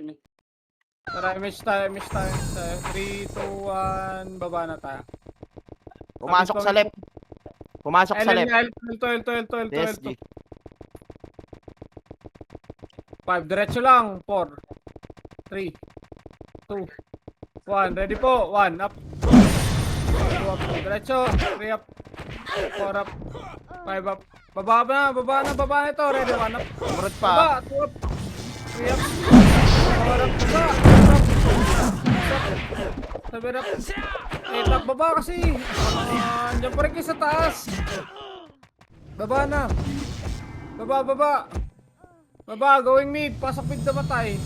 mid. Tara, image tayo. 3, 2, 1, baba na tayo. Pumasok sa left. Pumasok sa left. L12. 5, diretso lang. 4, 3, 2, 1. Ready po. 1, up. 2 up. Diretso. 3 up. 4 up. 5 up. Baba na ito. Ready, 1 up. Nimrod Baba, pa. 2 up. 3 up. 4 up. Baba. 7 up. 8 up. Baba kasi. Andiyan pa rin kayo sa taas. Baba na. Baba. Baba, going mid. Pasok mid na matay.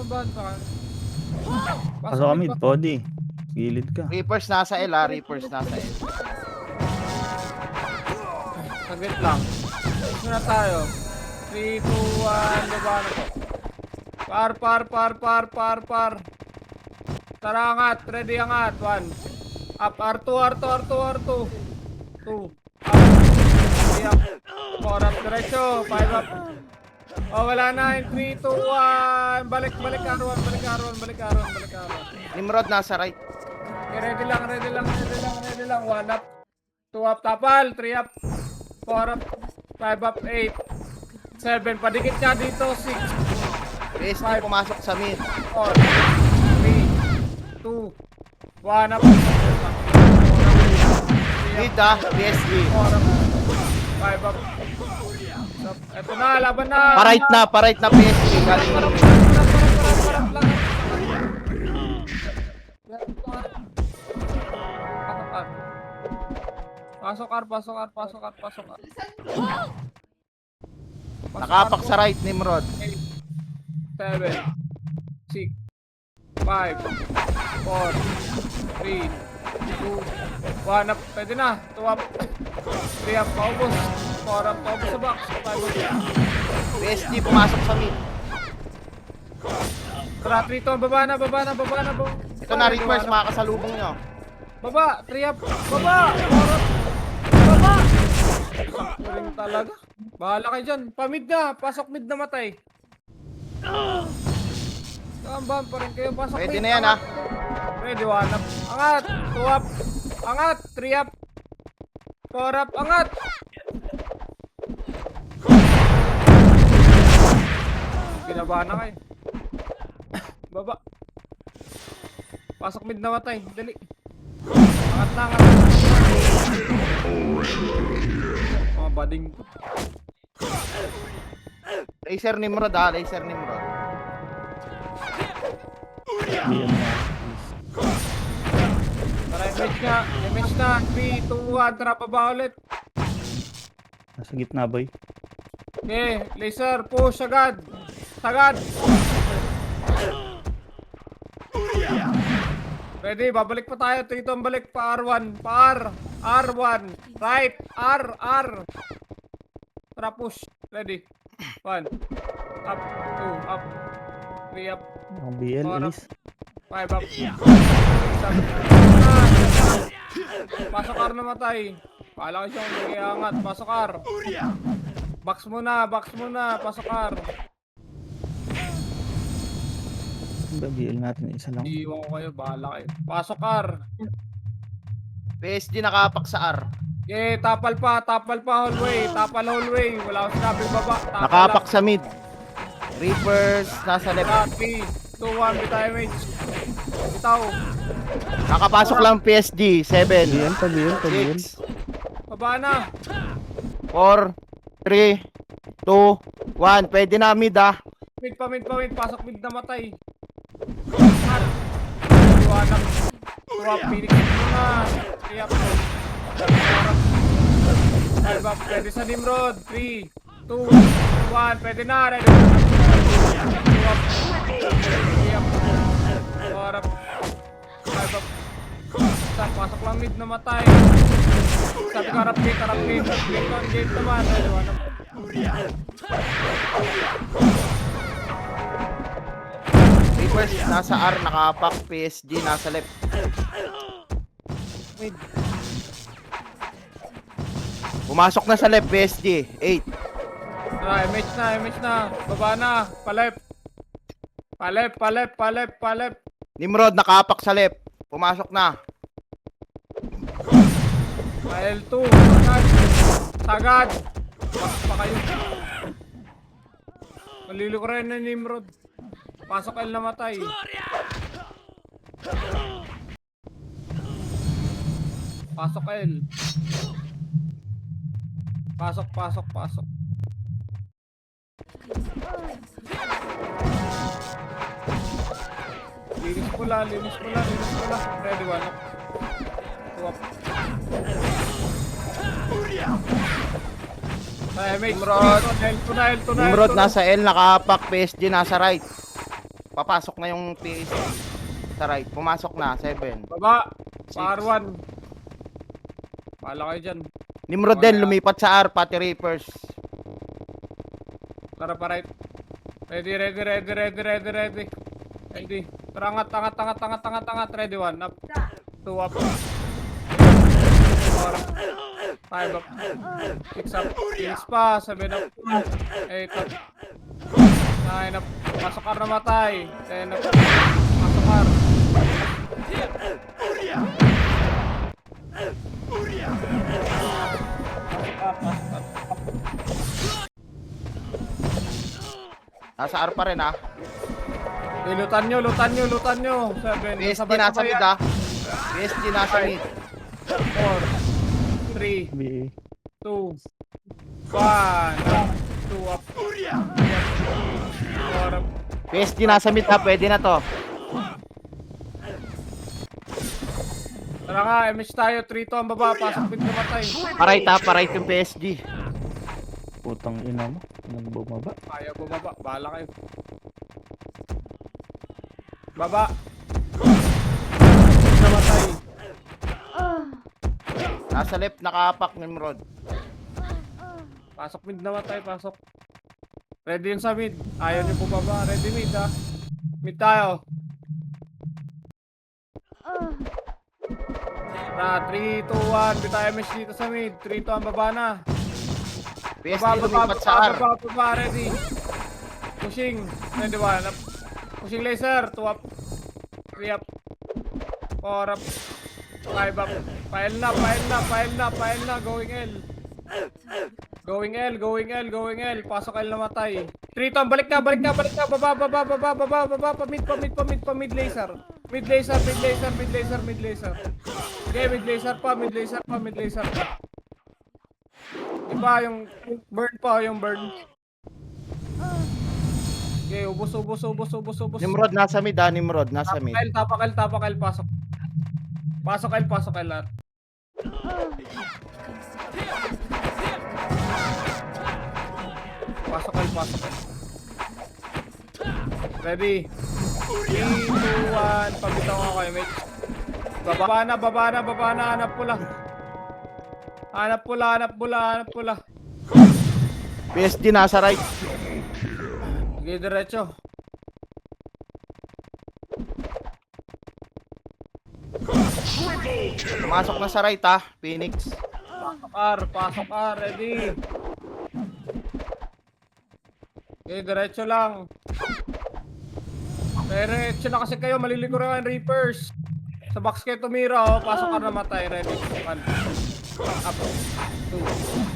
Ban pa. Pasok kami, body. Gilid ka. Reapers nasa L ha. Reapers nasa L. Saglit lang. Ito na tayo. 3, 2, 1. Baba na po. Par. Tara, angat. Ready, angat. 1. Up. R2. 2. Up. 3 up. 4 up. Diretso. 5 up. Oh, wala na. 3, 2, 1. Balik R1. Nimrod nasa right. Okay, ready lang. 1 up. 2 up. Tapal. 3 up. 4 up. 5 up. 8. 7. Padikit ka dito. 6. PSG pumasok sa mid. 4, 3, 2, 1 up. Mid ha. PSG. 4 up. 5 up. Eto na, laban na. Pa-right na PSG. Galing mo. Pasok R. Nakapak sa right, Nimrod. 7, 6, 5, 4, 3, 2, 1 up. Pwede na. 2 up. 3 up. Paubos. 4 up. Paubos sa box. 5 up. PSG pumasok sa mid. Tara, 3 to. Baba na. Ito na Reapers, makakasalubong nyo. Baba. 3 up. Baba. 4 up. Baba. Sakto rin talaga. Bahala kayo dyan. Pamid na. Pasok mid na matay. Kamban pa rin kayo. Pasok Pwede mid. na yan ha. Ready, 1 up. Angat. 2 up. Angat. 3 up. 4 up. Angat. Binaba na kayo. Baba. Pasok mid na matay. Dali. Angat na. Mga bading. Laser Nimrod ha. Diyan na. Tara, image na. 3, 2, 1. Tara, baba ulit. Nasa gitna, boy. Okay, laser, push agad. Ready, babalik pa tayo. Ito ang balik pa R1. R1. Right. R. Tara, push. Ready. 1. Up. 2. Up. 3 up. Ang BL, 4 up. Ace. 5 up. 6 up. Pasok R na matay. Pala ko siyang nag-iangat. Pasok R. Box muna. Pasok R. Ang BL natin, isa lang. Iiwan ko kayo. Bahala kayo. Pasok R. PSG nakapak sa R. Okay, tapal pa hallway. Wala akong sinabing baba. Nakapak sa mid. Reapers nasa left. 3, 2, 1, bitaw image. Bitaw. Nakapasok lang PSG. 7, Pag-BL. 6, Baba na. 4, 3, 2, 1. Pwede na mid ha. Mid. Pasok mid na matay. Iwanak. Tuwap, pinik muna. 3 up. 5 up. Pwede sa Nimrod. 3, 2, 1. Pwede na. Ready. 2 up. 3 up. 4 up. 5 up. Pasok lang mid na matay. Sabi ko harap gate. Gate on gate naman. Ready. 1 up. Reapers nasa R. Nakapak. PSG nasa left. Mid. Pumasok na sa left PSG. 8, MH na. Baba na. Palep. Palep. Nimrod, nakaapak sa left. Pumasok na. L2. Sagad. Pasok pa kayo. Malilikurin na Nimrod. Pasok L namatay. Pasok L. Pasok. Linis pula. Ready, one up. Two up. Nimrod, nasa L, nakaapak. PSG, nasa right. Papasok na yung PSG. Sa right. Pumasok na, 7. Baba. Six. R1. Pala kayo dyan. Nimrod din, lumipat sa R, pati Reapers. Tara pa right. Ready. Tara, angat. Ready, one up. Two up. 4 up. 5 up. 6 up. 6 pa. 7 up. 8 up. 9 up. Pasok R na matay. 10 up. Pasok R. Nasa R pa rin, ha. Lutan nyo. 7. PSG, nasa mid, ha. PSG, nasa mid. 4 3 BA. 2 1 2 up. 4 up. PSG, nasa mid, ha. Pwede na to. Tara nga, MH tayo. 3 to ang baba. Pasok pit namatay. Parait, ha. Parait yung PSG. Putang ina mo. Nang bumaba. Ayaw bumaba. Bahala kayo. Baba. Namatay. Nasa left, nakaapak, Nimrod. Pasok mid namatay. Pasok. Ready yun sa mid. Ayaw nyo bumaba. Ready mid ha. Mid tayo. Na 3, 2, 1. Bitay MH dito sa mid. 3 to ang baba na. PSG, lumipat sa R. Baba, ready. Pushing. Ready, 1 up. Pushing laser. 2 up. 3 up. 4 up. 5 up. Pile na. Going L. Pasok L namatay. 3 to. Balik na. Baba. Mid laser. Mid laser. Okay, mid laser pa. Diba yung burn pa, Okay, ubos. Nimrod, nasa mid, ha. Nimrod, nasa mid. Tapak L, pasok. Pasok L lahat. Pasok L. Ready? 3, 2, 1. Pabitaw ako kayo, mate. Baba na. Hanap pula. PSG, nasa right. Sige, diretso. Pumasok na sa right, ha. Phoenix. Pasok R, ready. Okay, diretso lang. Diretso na kasi kayo, maliligo rin ang Reapers. Sa box kayo tumira, oh. Pasok R na matay, ready. 1 up, 2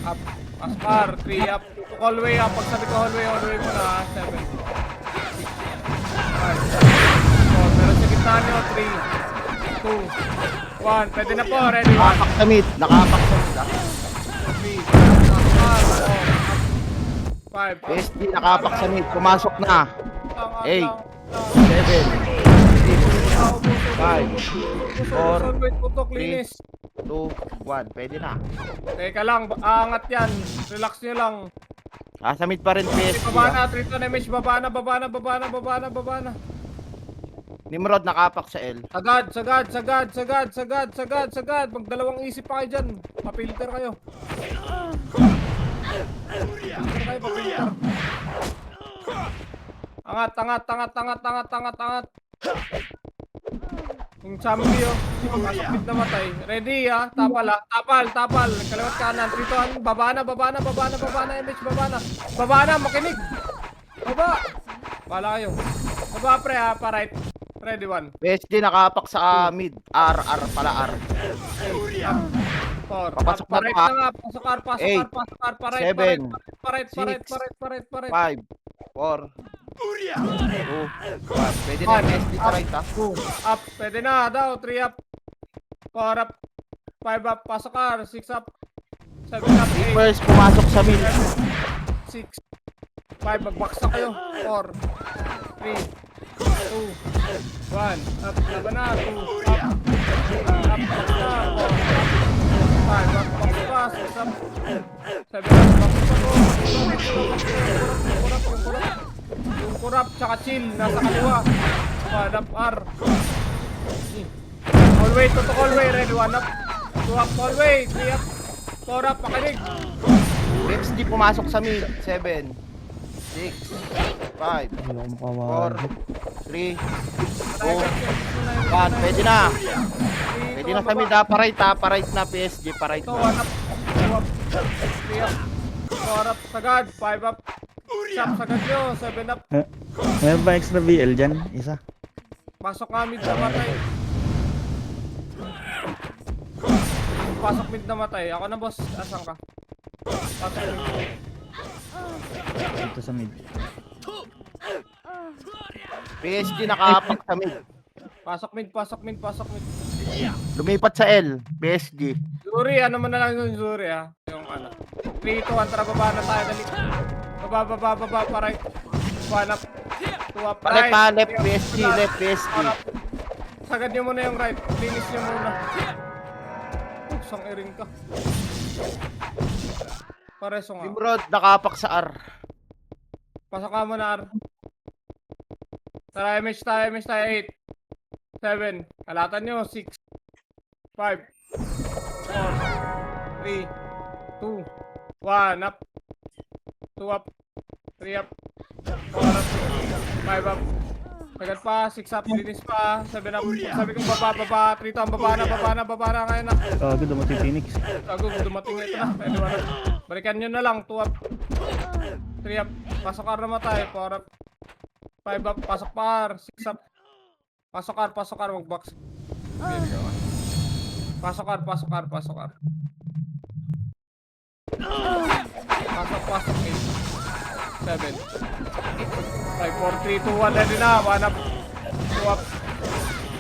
up, pasok R, 3 up, hallway up. Pag sabi ko hallway mo na, 7 6 5 4, meron sa gitna nyo, 3 2 1, pwede na po, ready. 1 Nakaapak sa mid, ha. 3 pasok R, 4 5 PSG, nakaapak sa mid. Pumasok na. 8 7 5 4 linis. 2 1. Pwede na. Teka lang, aangat yan. Relax nyo lang. Nasa mid pa rin PSG, Baba ha. na, Triton MH, baba na. Nimrod, nakaapak sa L. Sagad. Magdalawang isip pa kayo dyan. Papilter kayo. Papilter. Angat. Yung zombie oh. Pasok mid na matay. Ready ah. Tapal ah. Tapal. Kaliwat kanan. Trituan. Baba na. MH. Baba na. Makinig. Baba. Bala kayo. Baba pre ha. Pa right. Ready one. PSG nakapak sa mid. R pala R. 4. Papasok na right pa. na nga. Pasok R. Eight. Pa right. Seven. Pa right. Six. 5, 4, 3, 2, 1. 2. Pwede na yung PSG sa right ha. Up. Pwede na daw. 3 up. 4 up. 5 up. Pasok R. 6 up. 7 up. 8. First pumasok sa mid. 6. 5. Magbox na kayo. 4. 3. 2. 1. Up. Laban na. 2. Up. Up. Box na. 4. 5. Up. Box pa. 6 up. 7 up. Box pa ko. Yung kurap. Tsaka chill. Nasa kaliwa. 1 up. R. Hallway. Tutok hallway. Ready. 1 up. 2 up. Hallway. 3 up. 4 up. Pakinig. PSG pumasok sa mid. 7, 6, 5, Hindi ako 4, makawala. 3, 1. Pwede na. Pwede na sa mid ha. Pa right na PSG. Pa right So, na. 1 up, 2 up, 3 up, 4 up, sagad, 5 up, 6 up, sagad nyo, 7 up, Meron ba extra BL dyan? Isa. pasok nga mid na matay. Pasok mid na matay, ako na boss, asan ka? Pasok mid. Dito sa mid. PSG nakapak sa mid. Pasok mid. Lumipat sa L. PSG. Zuri, ano man na lang yung Zuri ha, yung ano. 3, 2, 1, tara baba na tayo, dali. Baba, pa right. 1 up, 2 up, Left ha. Left three up, PSG. Left PSG. 4 up. Sagad nyo muna yung right, linis nyo muna. Isang iring ka. Pareso nga. Nimrod nakapak sa R. Pasok ka muna, R. Tara, MH tayo, 8. 7. Kalatan nyo, 6. 5. 4. 3. 2. 1. Up. 2 up. 3 up. 4 up. 5 up. Sagad pa, 6 up, linis pa, 7 up. Sabi kong baba, 3 to, baba na ngayon na. Gago, dumating Phoenix. Tago, dumating ito na. Pwede wala. Balikan nyo na lang, 2 up. 3 up. Pasok R na matay, 4 up. 5 up, pasok pa R, 6 up. Pasok R, mag-box. Pasok R. Pasok, 8. 7. 5, 4, 3, 2, 1, ready na. 1 up, 2 up,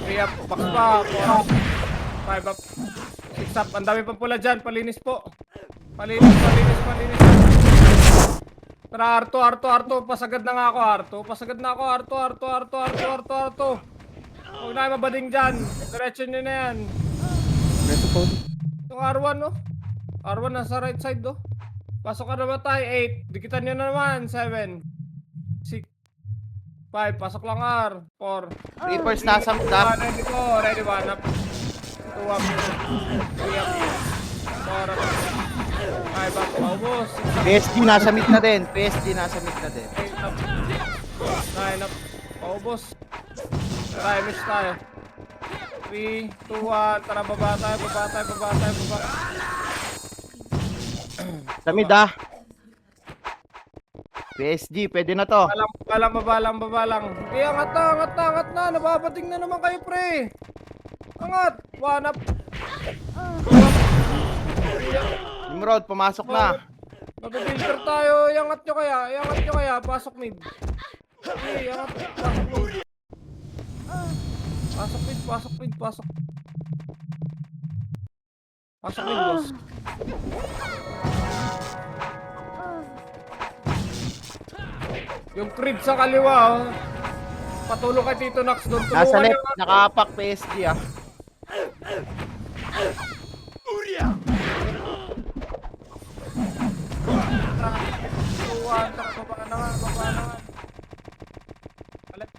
3 up, box pa, 4 up, 5 up, 6 up. Ang dami pang pula dyan, palinis po. Palinis. Tara, R2, pasagad na nga ako, R2. Huwag na kayo mabading dyan. Diretso nyo na yan. Reto po. Yung R1, no? R1 nasa right side, no? Pasok ka naman tayo, 8. Dikitan nyo na naman, 7. 6. 5. Pasok lang R. 4. Reapers nasa mid ha. Ready po. Ready, 1 up. 2 up. 3 up. 4 up. 5 up. Paubos. 6 up. PSG nasa mid na din. 8 up. 9 up. Paubos. Tara, miss tayo. 3, 2, 1. Tara, baba tayo. Sa mid ha. PSG, pwede na to. Baba lang. Eh, angat na. Nababating na naman kayo, pre. Angat. 1 up. Nimrod, pumasok na. Mag-filter tayo. Iangat nyo kaya. Pasok mid. Okay, iangat. Pasok mid. Pasok mid, boss. Yung crib sa kaliwa, oh. Patulong kay Tito Nax doon. Nasa left, nakapak PSG ha. Tuwan, tara, baba na nga. Balik.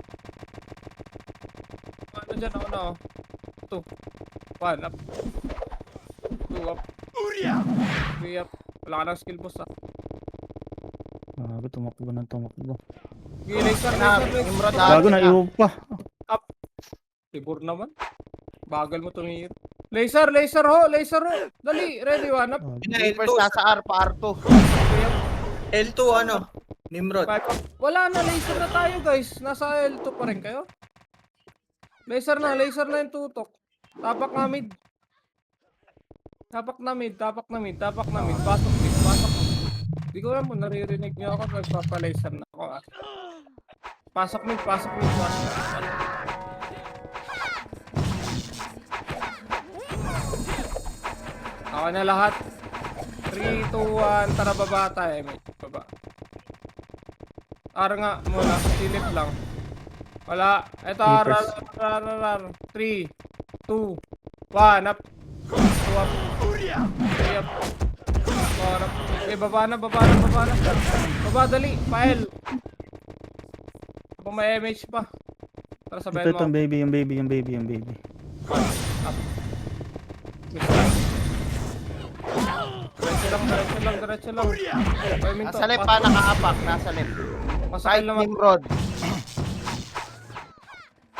Ano dyan, ako na, oh. 2. 1 up. 2 up. 3 up. Wala ka ng skill boss, ah. Gago, tumakbo. Gilay, sir. Nimrod ha. Gago, naiwan pa. Up. Tibor naman. Bagal mo tumingin. Laser, laser ho, laser ho. Dali, ready, one up. Reapers nasa R pa R2. L2 ano? Nimrod. Wala na, laser na tayo guys. Nasa L2 pa rin kayo. Laser na yung tutok. Tapak na mid. Tapak na mid. Pasok mid. Hindi ko alam kung naririnig niyo ako. Nagpapalaser na ako ah. Pasok mid. Ako na lahat. 3, 2, 1. Tara baba tayo. Baba. R nga muna. Silip lang. Wala. Ito R. 3, 2, 1. Up. 2 up. 3 up. 4 up. Okay, baba na. Baba, dali. File. Kung may MH pa. Tara sabayan Ito, mo. yung baby. Up. Diretso lang. Nasa left pa nakaapak. Nasa left. Masakal Right naman. Nimrod.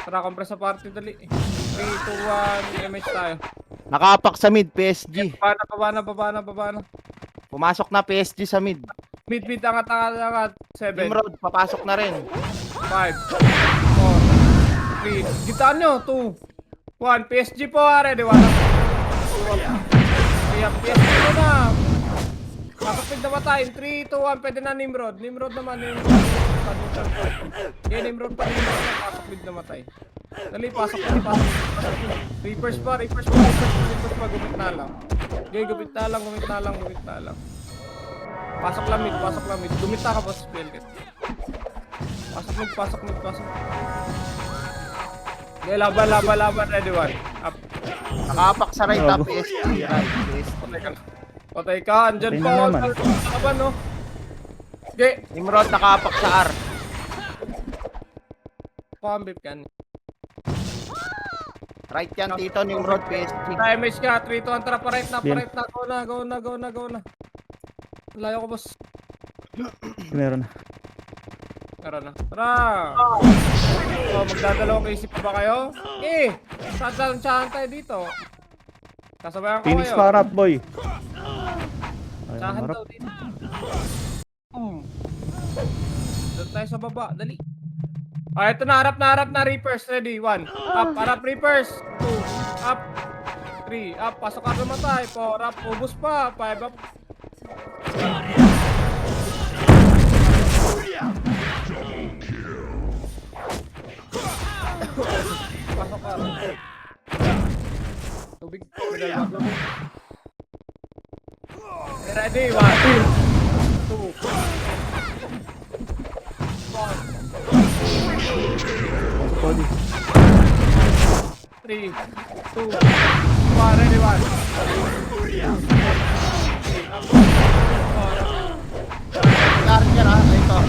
Tara, compress sa party, dali. 3, 2, 1. MH tayo. Nakaapak sa mid. PSG. Baba na. Pumasok na PSG sa mid. Mid, angat. 7, Nimrod, papasok na rin. 5, 4, 3. Gitaan nyo. 2, 1. PSG po, ready. 1 up. 2 up. PSG po na. Pasok na matay. 3, 2, 1. Pwede na Nimrod. Nimrod naman. Nimrod pa. Pasok mid na matay. Dali, pasok. Reapers pa. Gumit na lang. Okay, gumit na lang. Pasok lang mid. Gumit na ka boss. Spellget. Pasok mid. Okay, laban. Ready, 1. Up. Nakaapak sa right Bago. PSG. Right PSG. Patay ka. Andyan Patay pa. na naman. Laban, no? Okay. Nimrod nakaapak sa R. Pambip yan. Right yan dito Nimrod PSG. Damage ka. 3, 2, 1. Tara, pa-right na. Bien. Go na. Layo ko, boss. Meron na. Tara na. Tara! Magdadalawang isip pa ba kayo? Saan tayo dito? Kasabayan ko Phoenix kayo. para up, boy. Sahan Harap. daw dito. Doon tayo sa baba. Dali. Ito na. Harap na. Reapers. Ready. 1. Up. Harap Reapers. 2. Up. 3. Up. Pasok ka namatay. 4. Up. Ubus pa. 5. Up. Pasok ka. Tubig. Ready. 1. 2. Body. 3, 2, 1, ready, 1. R yan ha. Ito.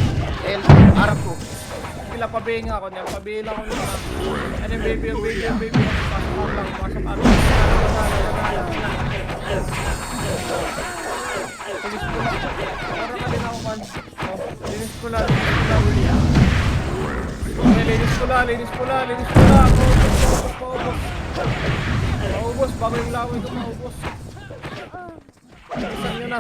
L R2. Bila pabihin ako niyan, pabihin ako niyan. Ano yung baby. Pasok lang. Linis ko lang. Para ka din ako man. Linis ko lang. Linis ko lang. Maubos. Bago yung laway ko maubos. Linisan nyo na.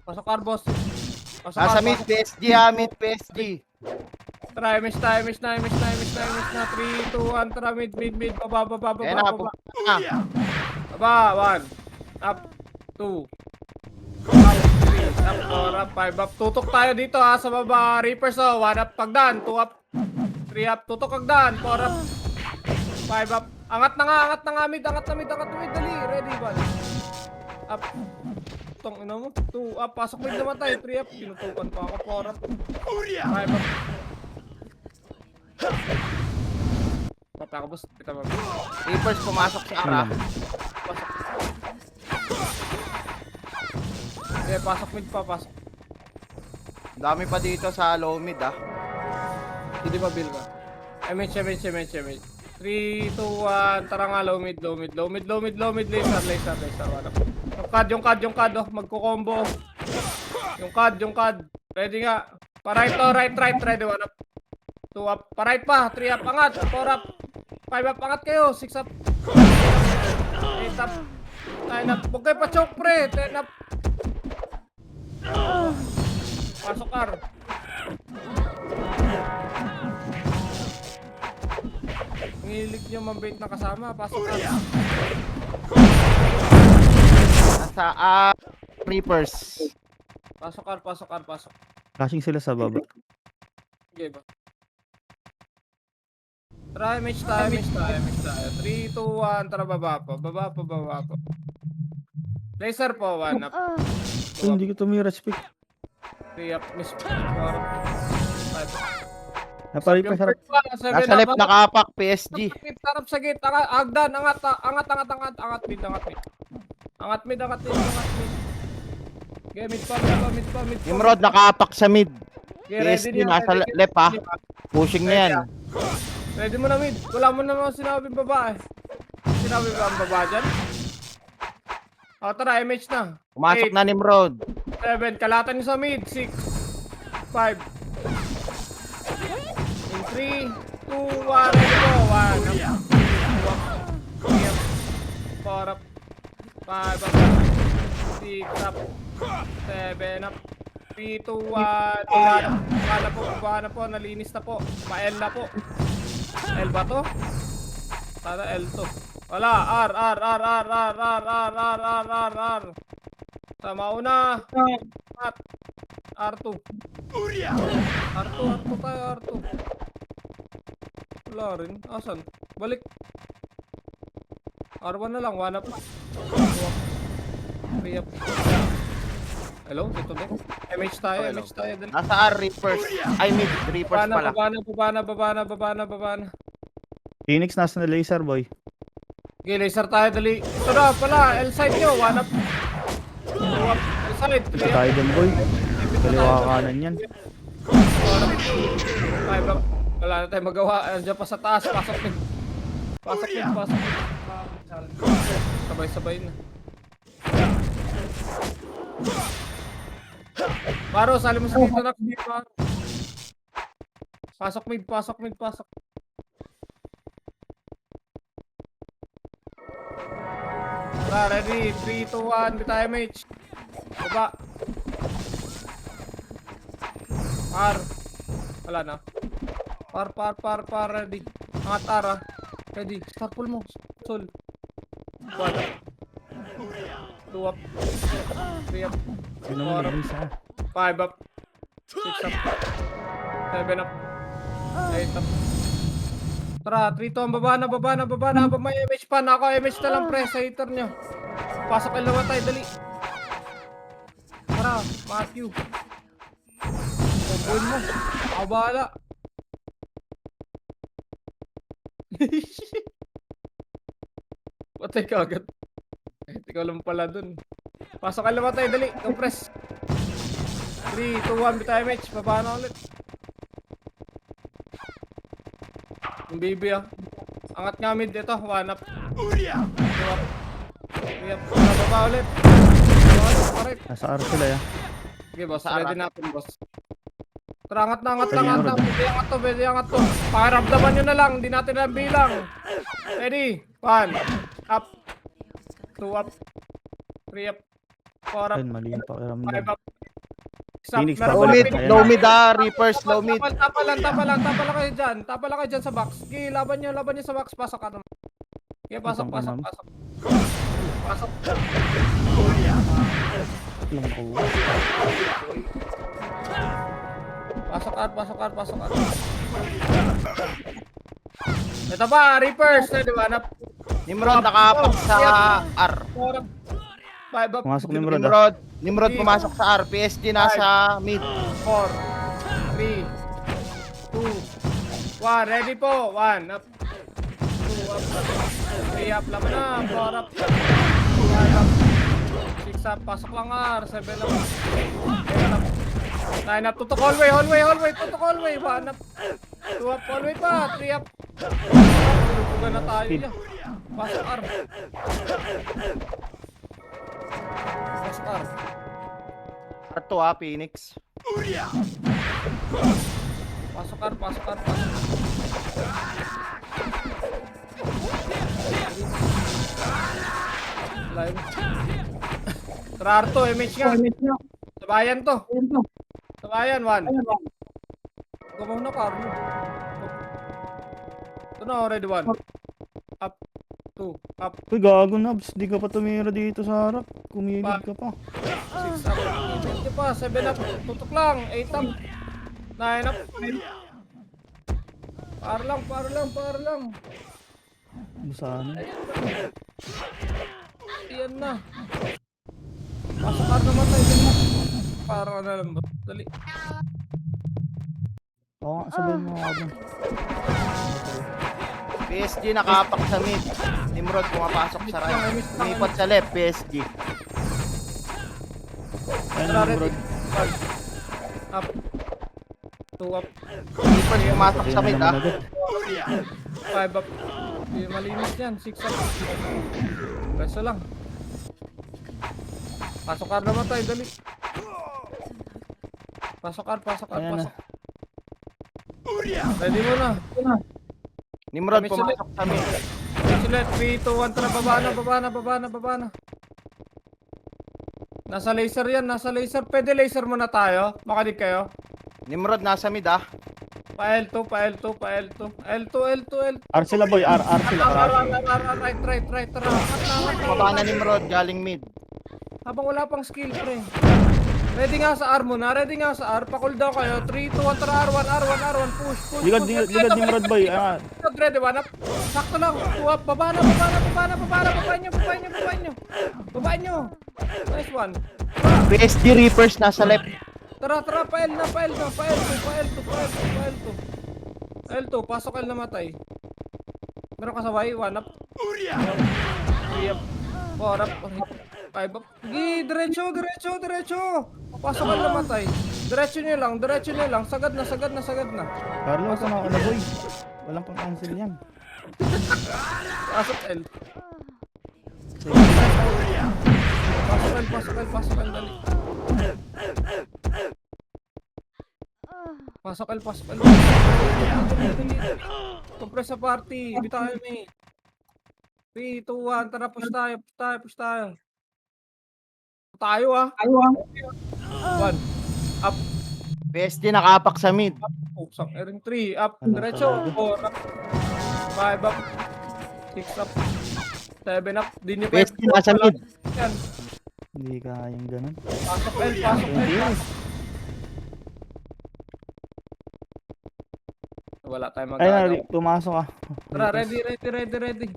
Pasok Arbos. Nasa mid PSG ha. Mid PSG. Try, miss na. 3, 2, 1. Tara, mid. Baba. Ayan na. Pumasok na. Baba, 1. Up. 2. Up. 3. Up. 4. Up. 5. Up. Tutok tayo dito ha. Sa baba. Reapers oh. 1 up. Pagdan. 2 up. 3 up. Tutok pagdan. 4 up. 5 up. Angat na nga. Mid. Dali. Ready, 1. Up. Tong ina mo. 2 up. Pasok mid naman tayo. 3 up. Pinutukan pa ako. 4 up. 5 up. Pata ako boss. Kita mo. Reapers pumasok sa R ha. Pasok. Okay, pasok mid pa. Dami pa dito sa low mid ha. Hindi ba build ka? MH. 3, 2, 1. Tara nga, low mid. Laser. Yung CAD, oh. Magko-combo. Yung CAD. Ready nga. Pa right, ready, 1 up. 2 up, pa-right pa, 3 up, angat, 4 up, 5 up, angat kayo, 6 up, 8 up, 9 up, huwag kayo pa-choke pre, 10 up. Pasok R. Ngilig nyo mambait na kasama, pasok R. Nasa Reapers. Pasok R, pasok R, pasok. Flashing sila sa baba. Okay ba? Try match tayo, match tayo, match tayo. 3, 2, 1, tara baba po, baba po, baba po. Laser po, 1 up. Uy, hindi ko tumira speak. 3 up, miss 4 up. 5 up. Napalipas sarap. Nasa left nakapak PSG. Sarap sa gate, agdan, angat, angat, angat, angat, angat mid, angat mid. Angat mid, angat mid, angat mid. Okay, mid pa, mid pa, mid pa, mid pa. Nimrod nakapak sa mid. Okay, ready PSG niya, nasa ready niya. left ha. Pushing na yan. Ready mo na mid. Wala mo na mga sinabing baba eh. Sinabi ba ang baba dyan? O tara, MH na. Pumasok 8, na Nimrod. 7, kalatan nyo sa mid. 6, 5. In 3, 2, 1, ready go. 1 up. 2 up. 3 up. 4 up. 5 up. 6 up. 7 up. 3, 2, 1. Baba na po, baba na po. Nalinis na po. Pa-L na po. L ba to? Para L to. Wala. R. Sa mauna. At R2. R2 tayo, R2. Wala rin. Asan? Balik. R1 na lang. 1 up. 2 up. 3 up. Hello? Dito din. MH tayo, MH tayo. Dali. Nasa Reapers. Ay mid. Reapers pala. Baba na. Phoenix nasa na laser boy. Okay, laser tayo, dali. Ito na pala, L side nyo, 1 up. 2 up, L side, 3 Dito up. tayo dyan boy. Kaliwa kanan yan. 5 up. Wala na tayo magawa. Andiyan pa sa taas, pasok din. Pasok din. Sabay-sabay na. Paro, sali mo sa dito na. Pasok mid. Tara, ready? 3, 2, 1, di tayo match. Baba. R. Wala na. Par, ready. Angat R, ready. Start pull mo. Sol. 1 up. 2 up. 3 up. Yun naman 4 up. nag-isa. 5 up. 6 up. 7 up. 8 up. Tara, 3 to ang baba na. Habang may MH pa na ako, MH na lang pre, sa hater nyo. Pasok ang lawa tayo, dali. Tara, Matthew. Pagbuhin mo. Ako bahala. Patay ka agad. Ikaw lang pala dun. Pasok ang lawa tayo, dali. Compress. 3, 2, 1, bitay MH. Baba na ulit. Yung baby Angat nga mid dito, 1 up. 2 up. 3 up. Baba ulit. Correct. Nasa R sila ya. Okay boss, Sa ready arat. natin boss. Tara, angat na. Pwede yan, Pwede angat to. Pakiramdaman nyo na lang, hindi natin lang bilang. Ready? 1 up. 2 up. 3 up. 4 up. Ayun, mali yung 5 pakiramdam. up. 6 up. Phoenix, Meron Low pa mid. lang. Ayan. Low mid Reapers. Low mid. Tapa lang kayo dyan. Tapa lang kayo dyan sa box. Okay, laban nyo sa box. Pasok ka naman. Okay, pasok. Lang ako. Pasok. Ito pa, Reapers. Di ba? Nimrod nakapak sa R. 5 up. Pumasok ni Nimrod. Nimrod pumasok sa R. PSG nasa mid. 4, 3, 2, 1. Ready po. 1 up. 2 up. 3 up. Laman na. 4 up. 5 up. 6 up. Pasok lang R. 7 up. 8 up. 9 up. Tutok hallway. Tutok hallway. 1 up. 2 up. Hallway pa. 3 up. Tulutugan na tayo dyan. Pasok R. Pasok R. R2 Phoenix. Pasok R, pasok R, pasok. Live. Trarto, MH nga. Sabayan to. Sabayan, 1. Gumaw na, Carlo. Ito na, already 1. Up. 2. Up. Uy, gago Nabs. Di ka pa tumira dito sa harap. Kumigid ka pa. 6 up. 20 pa. 7 up. Tutok lang. 8 up. 9 up. Para lang, para lang, para lang. Busahan. Yan na. Pasok ka naman tayo. Para na lang. Dali. Oo nga, sabihin mo ako dun. PSG nakapak sa mid. Nimrod pumapasok sa right. Umipot sa left, PSG. Ayun Tara, ang ready. bro. 1. Up. 2 up. Umipot pumasok sa mid, ah. 5 up. Hindi malinis yan. 6 up. Preso lang. Pasok ka naman tayo. Dali. Pasok ka, pasok ka, Ayan na. pasok. Ready mo na. Nimrod Kami pumasok sa mid. Sulit. 3, 2, 1. Tara, baba na, baba na, baba na, baba na. Nasa laser yan, nasa laser. Pwede laser muna tayo. Makadig kayo. Nimrod nasa mid, ah. Pa L2, pa L2, pa L2. L2, L2, L2. R sila boy, R sila. Right. Tara. Baba na Nimrod, galing mid. Habang wala pang skill, pre. Ready nga sa R muna, ready nga sa R. Pa-cool down kayo. 3, 2, 1, tara, R1, push. Ligad Nimrod boy. Ready, 1 up. Sakto lang. 2 up, baba na. Baba nyo. Nice one. PSG Reapers nasa left. Tara, pa L na. L2, pasok L na matay. Meron kasabay, 1 up. 3 up. 4 up. 5 up. Gi, diretso. Pasok L na matay. Diretso nyo lang. Sagad na. Carlo, ka na boy. Walang pang cancel yan. Pasok L. Pasok L, dali. Pasok L. Dali. Compress sa party. Bitahin mo eh. 3, 2, 1. Tara, push tayo. Tayo ah. 1. Up. PSG nakapak sa mid. Puksang ring 3. Up. Diretso. 4 up. 5 up. 6 up. 7 up. Di nyo PSG nasa mid. Yan. Hindi kayang ganun. Pasok L. Wala tayong Ay magagawa. na, pumasok ah. Tara, ready.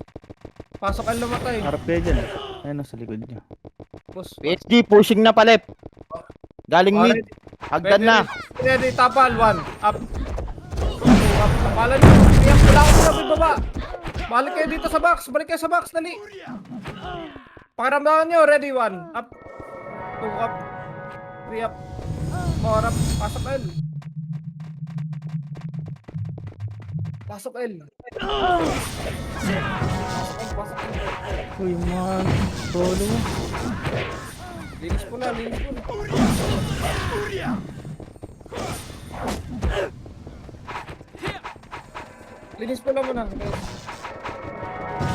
Pasok L na matay. Harap kayo dyan. Ayun sa likod niya. Push. PSG pushing na pa left. Galing mid. Hagdan na. Ready, tapal. 1. Up. 2 up. Kapalan nyo. Iyak, wala ako sa baba. Balik kayo dito sa box. Dali. Pakiramdaman nyo. Ready, 1. Up. 2 up. 3 up. 4 up. Pasok L. Pasok L. Uy, man. Solo. Linis po na. Linis po na muna.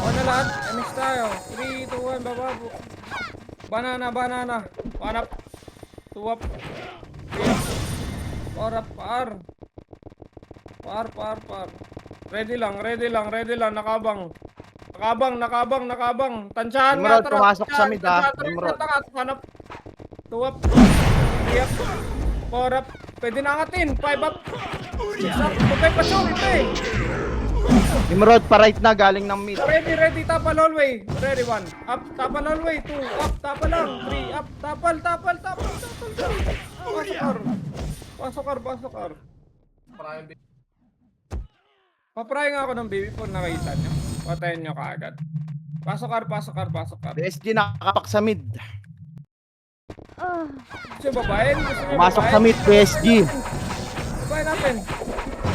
Okay na lahat. MX tayo. 3, 2, 1, baba po. Banana. 1 up. 2 up. 3 up. 4 up. Par. Ready lang. Nakabang. Tansyahan nga. Nimrod, pumasok sa mid, ah. Nimrod. 1 up. 2 up. 3 up. 4 up. Pwede na angatin. 5 up. 6 up. Pagkay pa shoot eh. Nimrod pa right na, galing ng mid. Ready. Tapal hallway. Ready, 1. Up. Tapal hallway. 2. Up. Tapal lang. 3. Up. Tapal. Pasok R. Papray nga ako ng baby phone, nakita nyo. Patayin nyo kaagad. Pasok R. PSG nakapak sa mid. Gusto nyo babayin? Pumasok sa mid, PSG. Babayin natin.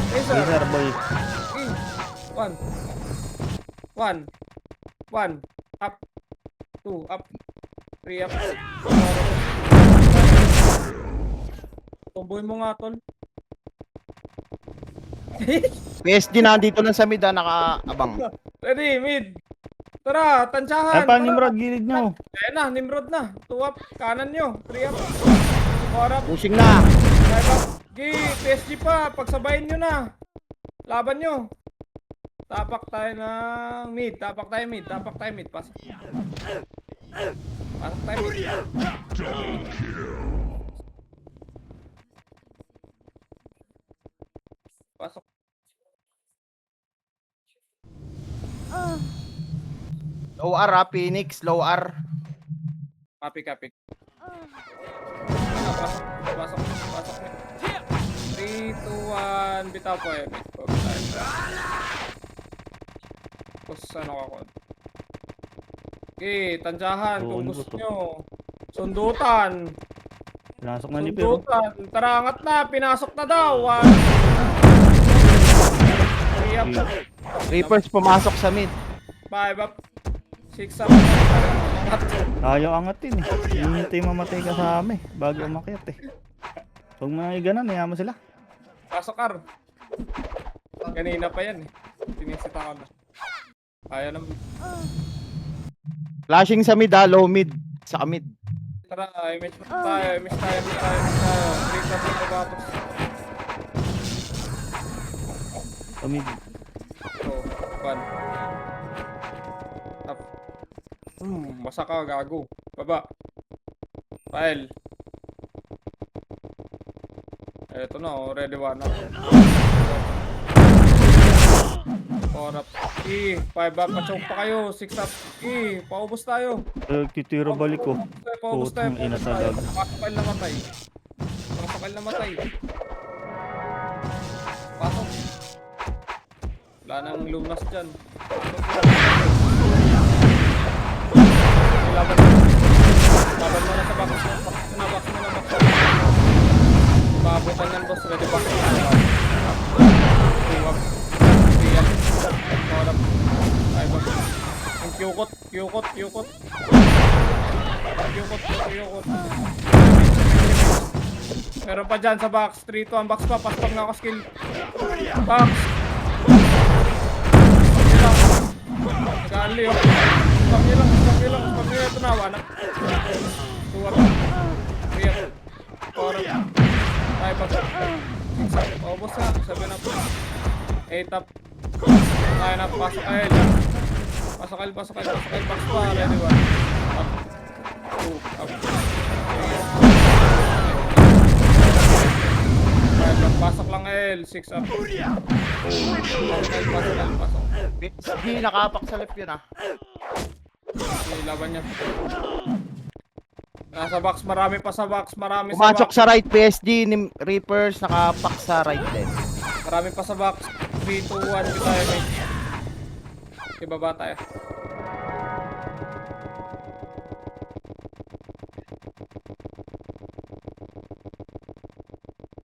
Laser. Laser boy. 1. Up. 2. Up. 3 up. Tumbuhin mo nga, tol. PSG nandito lang sa mid nakaabang. Ready, mid. Tara, tansyahan. Ay pa, tara. Nimrod, gilid nyo. Ayan na, Nimrod na. 2 up, kanan nyo. 3 up. 4 up, Pushing na. 5 up. PSG pa, pagsabayin nyo na. Laban nyo. Tapak tayo ng mid. Tapak tayo mid. Pasok. Pasok tayo mid. Pasok. Low R Phoenix, low R. Copy. Pasok. 3, 2, 1. Bitaw po eh. Tapos ano ako. Okay, tansyahan kung Oo, gusto ano to? nyo. Sundutan. Pinasok na ni Pero. Sundutan. Tara, angat na. Pinasok na daw. 1. 3 up. Reapers pumasok sa mid. 5 up. 6 up. Angat. Ayaw angatin eh. Hinihintay mamatay ka sa amin bago umakyat eh. Huwag mga ganon, yaman sila. Pasok Ar. Kanina pa yan eh. Tinisita ko na. Kaya naman. Flashing sa mid low mid. Sa mid. Tara, image tayo. 3 up yung babatos. Kami, So, 1. Up. Basa ka, gago. Baba. File. Eto na, ready 1 up. 4 up. 5 up, pa-choke pa kayo. 6 up. Paubos tayo. titira balik ko. Paubos tayo. Putang ina talaga. Pasokal na matay. Pasok. Wala nang lunas dyan. Laban mo na sa box. Box mo na. Pabutan yan boss. Ready box. Iwag. Iyan. Korap. Ay boss. Ang Q-kot. Meron pa dyan sa box. 3 to ang box pa. Pastok na ako skill. Box. Gali oh. Stop nyo lang. Ito na. 1 up. 2 up. 3 up. 4 up. 5 up. 6 up. Paubos na. 7 up. 8 up. 9 up. Pasok kayo. Box pa. Ready 1. Up. 2 up. 5 up. Pasok lang L. 6 up. Pasok. PSG nakapak sa left yun Okay, laban niya. Nasa box, marami pa sa box, Pumasok sa right PSG ni Reapers nakapak sa right din. Marami pa sa box. 3, 2, 1, kita tayo mate. Ibaba tayo.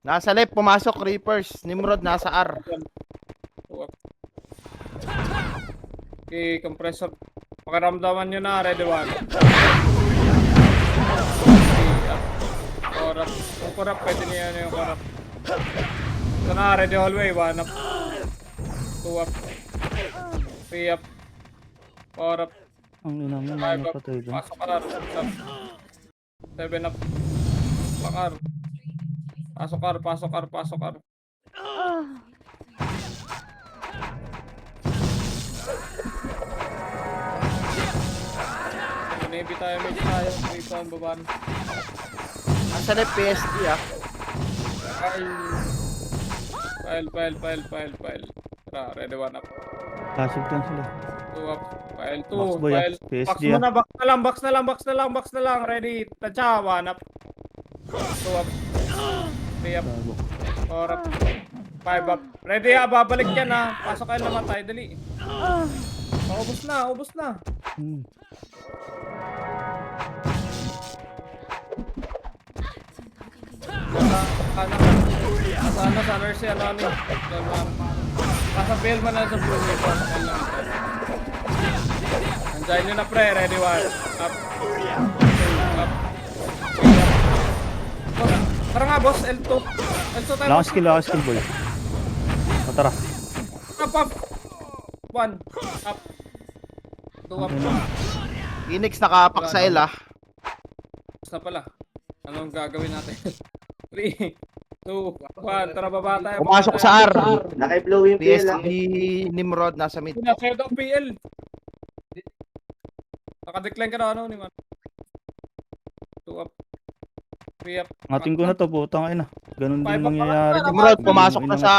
Nasa left pumasok Reapers, Nimrod nasa R. Okay, compressor. Pakiramdaman nyo na, ready 1. Okay, up. Korap. Yung korap, pwede niya yung korap. Ito na, ready hallway. 1 up. 2 up. 3 up. 4 up. Ang ina mo, 5 up. napatay doon. Pasok ka na. 6 up. 7 up. Pakar. Pasok kar. Maybe tayo. Dito ang baban. Nasa left PSG File. Tara, ready 1 up. Passive lang sila. 2 up. File 2. Box boy, File. PSG, Box mo na. Box na lang. Ready. Tacha. 1 up. 2 up. 3 up. Bago. 4 up. 5 up. Ready babalik yan Pasok kayo namatay. Dali. Ubos na. Nasa nurse yan nasa bail man na sa blue wave. Andiyan nyo na pre, ready 1. Up. 2 up. 3 up. Boss, tara nga boss, L2 tayo. Wala akong skill boy. Tara. Up, up. 1. Up. 2 up. Okay na. Phoenix nakapak sa L ah. Tapos na pala. Anong gagawin natin? 3, 2, 1. Tara, baba tayo. Pumasok sa R. Naka-blow yung PL ah. PSG Nimrod nasa mid. Pinasaya daw PL. Nakadecline ka na ano ni man. 2 up. 3 up. Atin ko na to, putang ina. Ganun din Five up mangyayari. pa. Nimrod pumasok na sa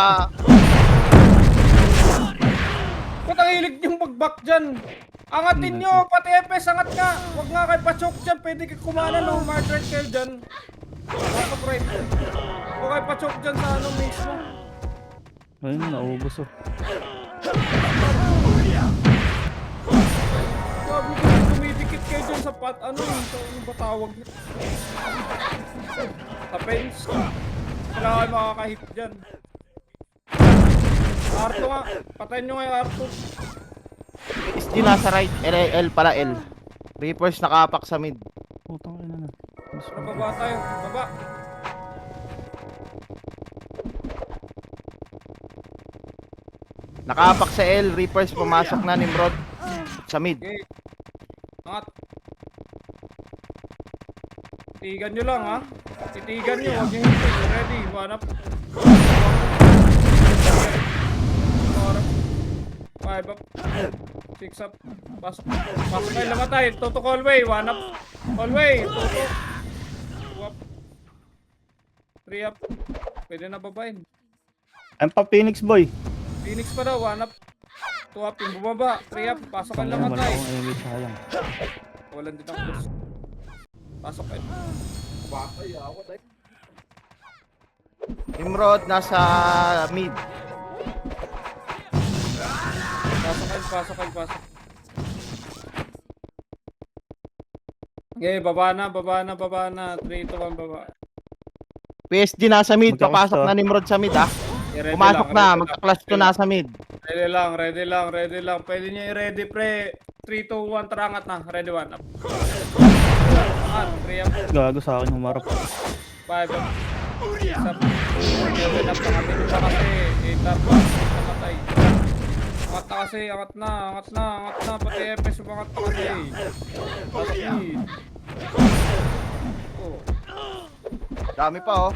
Ba't ang hilig yung mag-back dyan? Angatin nyo, pati FS, angat nga. Huwag nga kayo pa-choke dyan, pwede kayo kumana no, Margaret kayo dyan. Pasok right. Huwag kayo pa-choke dyan sa ano mismo. Ayun, naubos oh. Sabi ko, tumidikit kayo dyan sa ano ba tawag? Sa fence. Kailangan kayo makakahit dyan. R2 nga, patayin nyo nga yung R2. PSG nasa right. L pala L. Reapers nakapak sa mid. Putang ina na. Tara, baba tayo, baba. Nakapak sa L. Reapers pumasok na Nimrod sa mid. Okay. Angat. Titigan nyo lang ha. Titigan nyo, huwag nyo hindi. Ready, 1 up. 4 up. 5 up. 6 up. Pasok. Pasok kayo namatay. Tutok hallway, 1 up. Hallway, tutok. 2 up. 3 up. Pwede na babain. Ayun pa, Phoenix boy. Phoenix pa daw, 1 up. 2 up, yung bumaba. 3 up, pasok kayo Wala namatay. akong aiming sayang. Walan din ang push. Pasok kayo. Nimrod nasa mid. Pasok. Okay, baba na. 3, 2, 1, baba. PSG nasa mid. Magkakamusta? Papasok na Nimrod sa mid ah. Okay, ready Pumasok lang, na. ready Magka-clash to nasa mid. Ready lang. Pwede nyo i-ready, pre. 3, 2, 1, tarangat na. Ready, 1 up. 3 up, Gago sa akin humarap. 5 up. 6 up. 7 up. Pangatin pa kasi. 8 up. Namatay. Angat na kasi. Angat na. Pati FS umangat na kasi. Pasok mid. Oh. Dami pa oh.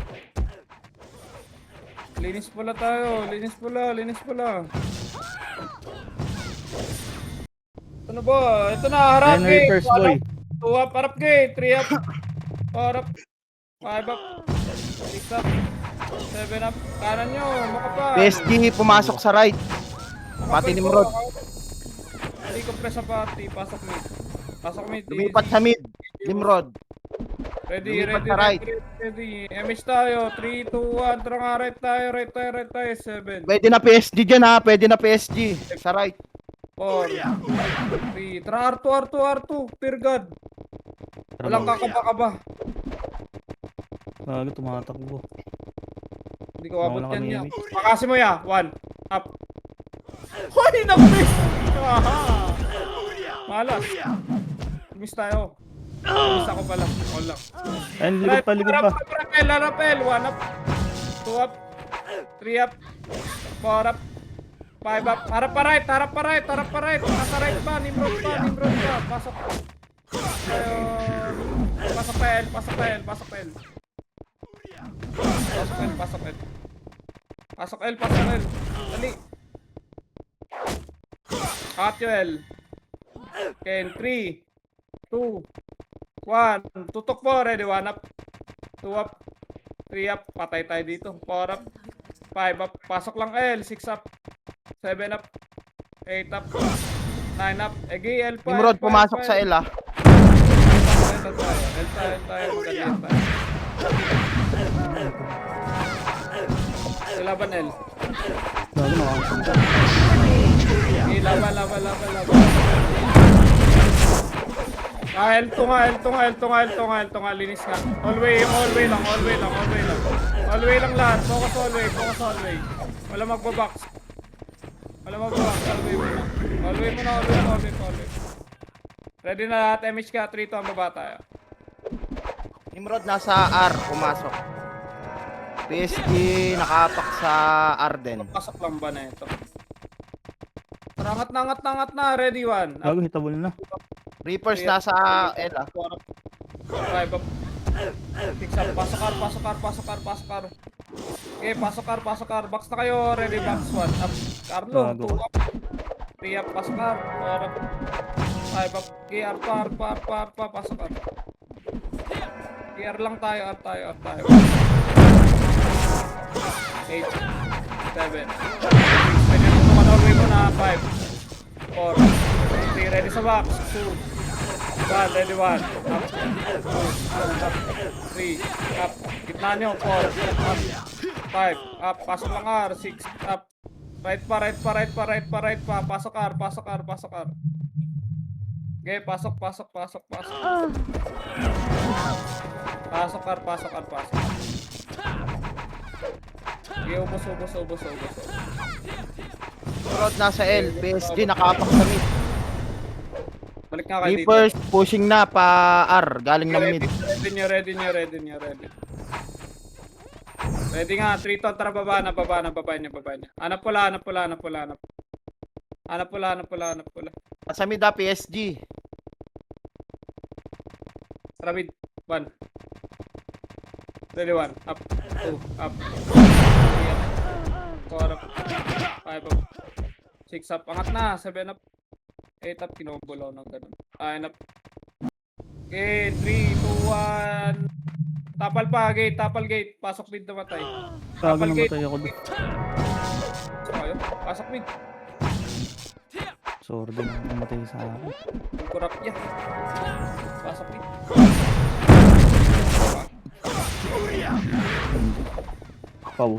Linis pala tayo. Linis pala. Ano ba? Ito na, harap Ayun, gate. Reapers boy. 2 up, harap gate. 3 up. 4 up. 5 up. 6 up. 7 up. Kanan nyo, makapal. PSG pumasok sa right. Pati Nimrod. Hindi ko press sa pati. Pasok mid. Lumipat sa mid. Nimrod. Ready. lumipat sa right. MS tayo. 3, 2, 1. Tara nga, right tayo. 7. Pwede na PSG dyan ha. Pwede na PSG. Sa right. 4. 3. Tara, R2. Fear God. Walang kakaba-kaba. Gago, tumatakbo. Hindi ko abot Wala yan kami niya. image. Pakasi mo ya. 1. Up. Hoy, na-miss! Aha! Malas. Miss tayo. Miss ako pala. Wala. Ayun, likod pa. Larapel. 1 up. 2 up. 3 up. 4 up. 5 up. Harap pa right. Nasa right pa. Nimrod pa. Pasok. Pasok pa L. Pasok L. Dali. Atyo L. Okay, 3, 2, 1. Tutok po. Ready, 1 up. 2 up. 3 up. Patay tayo dito. 4 up. 5 up. Pasok lang L. 6 up. 7 up. 8 up. 9 up. Egi, L pa. Nimrod pumasok sa L ah. L tayo. Magkalian tayo. Laban L. Gago, nakakasama. Okay, laban. L2 nga. Linis nga. Hallway lang lahat. Focus hallway. Wala magbabox. Hallway muna. Ready na lahat. MH ka. 3, 2, ang baba tayo. Nimrod nasa R. Pumasok. PSG nakapak sa Arden. Pasok lang ba na ito? Tara, angat na. Ready, one. Up. Gago, hitabol na. Reapers nasa L ah. Five up. Six up. Pasok car. Okay, pasok car. Box na kayo. Ready, box one. Up. Carlo, Gago. 2 up. 3 up. Pasok car. 4 up. 5 up. KR, pasok car. KR lang tayo. Up tayo. 8 7 pwede mo ito kanawin mo na 5 4 3 ready sa box 2 1 ready 1 up 2 up 3 up gitna nyo 4 up 5 up pasok lang R 6 up right pa pasok R okay pasok okay, ubos. Nimrod nasa L. PSG nakapak sa mid. Balik nga kayo dito. Reapers pushing na pa R. Galing ng mid. Ready nyo. Ready nga, 3 ton, tara baba na. Hanap pula. Sa mid ah, PSG. Tara mid, 1. Ready 1, up, 2, up. 3 up. 4 up. 5 up. 6 up, angat na, 7 up. 8 up, kinobolo ng ganun. 9 up. Okay, 3, 2, 1. Tapal gate. Pasok mid na matay. Gago, namatay ako doon. Pasok mid. Sorry din, namatay sa akin. Kurap niya. Pasok mid. Pau.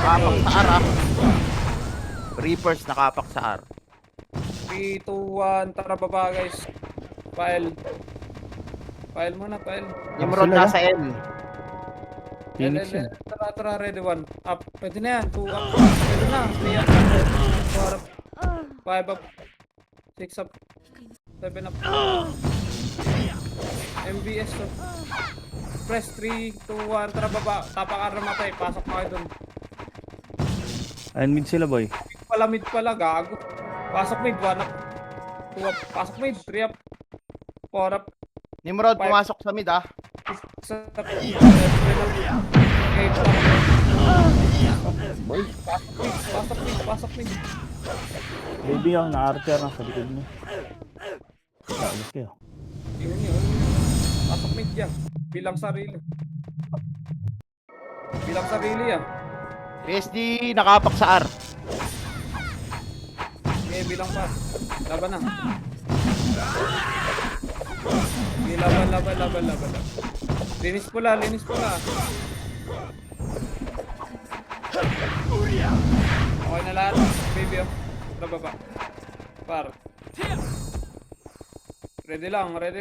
Nakapak sa R ah. Reapers nakapak sa R. 3, 2, 1. Tara baba guys. File muna. Nimrod sila, nasa L. Phoenix yan. Tara, ready 1. Up. Pwede na yan. 2 up. Pwede na. 3 up. 4 up. 5 up. 6 up. 7 up. MBS to. Press 3, 2, 1. Tara baba. Tapak na matay. Pasok na kayo dun. Ayun, mid sila, boy. Mid pala. Gago. Pasok mid. 1 up. 2 up. Pasok mid. 3 up. 4 up. Nimrod pumasok sa mid ah. 6 up. 7 up. 8 up. Boy. Pasok mid. Baby ako, na-archer na sa likod niya. Alas kayo. Yun. Pasok mid yan. Bilang sarili yan. PSG nakapak sa R. Okay, bilang pa. Laban na. Okay, laban. Linis pula. Okay na lahat. Baby, oh. Tara baba. Par. Ready lang. Okay,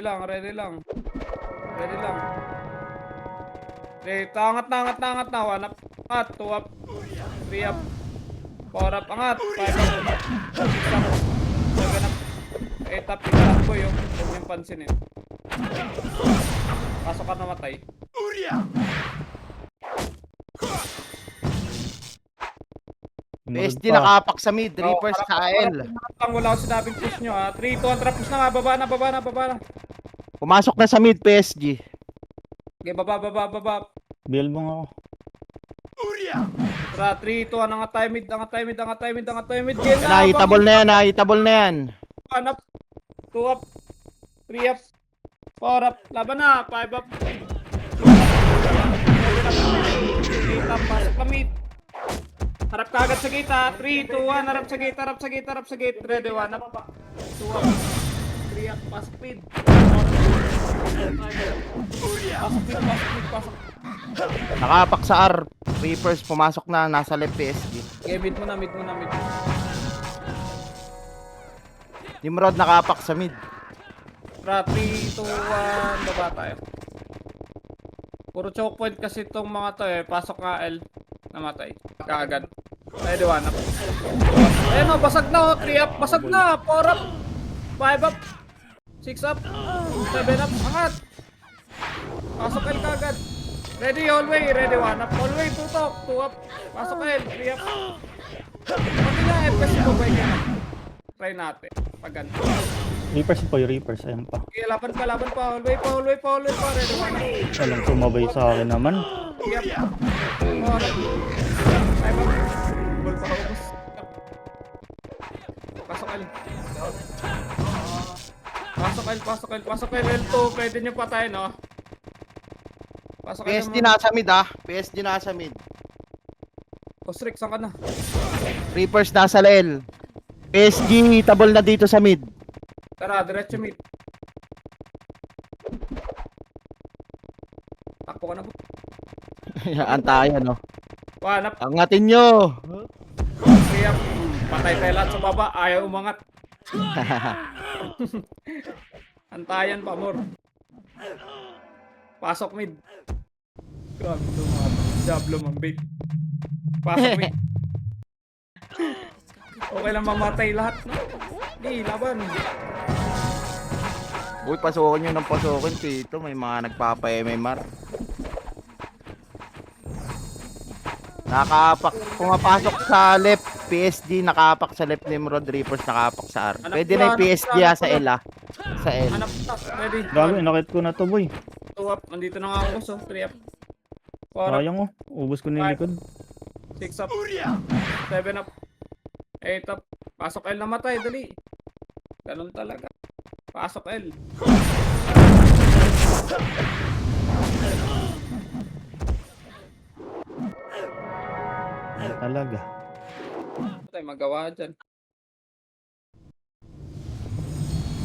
angat na. 1 up. Angat. 2 up. 3 up. 4 up. Angat. 5 up. 6 up. 7 up. 8 up. Ito ko yung huwag niyong pansinin. Pasok ka namatay. PSG nakapak sa mid. Reapers sa L. Wala ko sinabing push nyo ha. 3, 2, 1, push na nga. Baba na. Pumasok na sa mid PSG. Okay, baba. Bill bang ako. Tara, 3, 2, 1, angat tayo mid. Game na. Nahitabol na yan. 1 up. 2 up. 3 up. 4 up. Laban na. 5 up. 8 up. Pasok na mid. Harap ka agad sa gate ha. 3, 2, 1. Harap sa gate. Ready, 1 up. 2 up. 3 up. Pasok mid. Pasok. Nakapak sa R. Reapers pumasok na. Nasa left PSG. Okay, mid mo na. Nimrod nakapak sa mid. Tara, 3, 2, 1. Baba tayo. Puro choke point kasi itong mga to eh. Pasok nga L. Namatay. Kaagad. Ready, 1 up. Ayun o, basag na o. 3 up. Basag na. 4 up. 5 up. 6 up. 7 up. Angat. Pasok L kagad. Ready, hallway. Ready, 1 up. Hallway, tutok. 2 up. Pasok L, 3 up. Pati na, FPS ko ba yun? Try natin. Pag ganito. Reapers po yung Reapers. Ayan pa. Okay, laban pa. Hallway pa. Ready, 1 up. Walang sumabay sa akin naman. 3 up. 4 up. 5 up. Ball pa ubos. Pasok L. Pasok L. L2. Pwede nyo patayin, no? Pasok L. PSG nasa mid ah. PSG nasa mid. Rick, saan ka na? Reapers nasa L. PSG tabol na dito sa mid. Tara, diretso mid. Takbo ka na po. Antayan no. 1 up. Angatin nyo. 3 up. Patay tayo lahat sa baba. Ayaw umangat. Antayan pa, more. Pasok mid. Grabe ito mga Diablo mambit. Pasok mid. Okay lang mamatay lahat, no? Di, laban. Uy, pasukin nyo ng pasukin, Tito. May mga nagpapa-MMR. Nakapak. Pumapasok sa left, PSG nakapak sa left, Nimrod, Reapers nakapak sa R. Pwede na yung PSG sa L ah. Sa L. Hanap na. Ready. Gago, inakit ko na to, boy. 2 up. Nandito na nga ako, so 3 up. 4 up. Sayang oh. Ubus ko na yung likod. 6 up. 7 up. 8 up. Pasok L na matay, dali. Ganun talaga. Pasok L. Ay, talaga. Ano tayo magawa dyan?